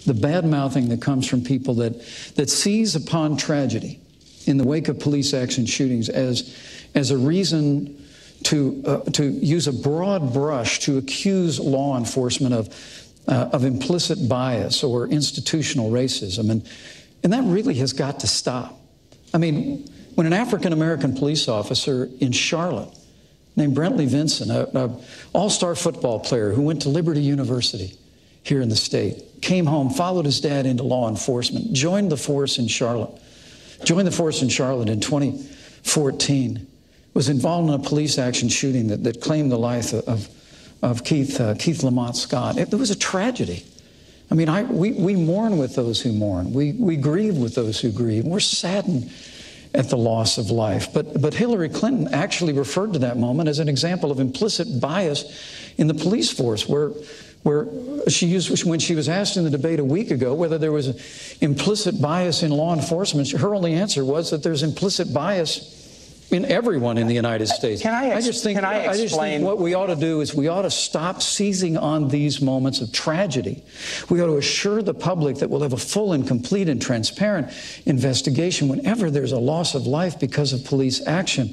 the bad-mouthing that comes from people that seize upon tragedy in the wake of police action shootings as a reason to use a broad brush to accuse law enforcement of implicit bias or institutional racism. And that really has got to stop. I mean, when an African-American police officer in Charlotte named Brentley Vinson, an all-star football player who went to Liberty University here in the state, came home, followed his dad into law enforcement, joined the force in Charlotte in 2014, was involved in a police action shooting that claimed the life of Keith Lamont Scott. It was a tragedy. I mean, we mourn with those who mourn. We grieve with those who grieve. We're saddened at the loss of life. But Hillary Clinton actually referred to that moment as an example of implicit bias in the police force, where she used, when she was asked in the debate a week ago whether there was implicit bias in law enforcement, her only answer was that there's implicit bias in everyone in the United States. I just think what we ought to do is we ought to stop seizing on these moments of tragedy. We ought to assure the public that we'll have a full and complete and transparent investigation whenever there's a loss of life because of police action.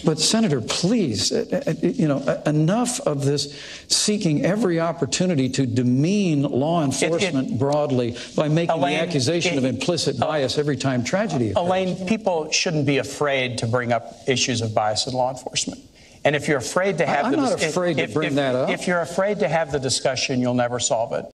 But Senator, please, enough of this seeking every opportunity to demean law enforcement broadly by making the accusation of implicit bias every time tragedy occurs. Elaine, people shouldn't be afraid to bring up issues of bias in law enforcement. And if you're afraid to have I'm not afraid to bring that up. If you're afraid to have the discussion, you'll never solve it.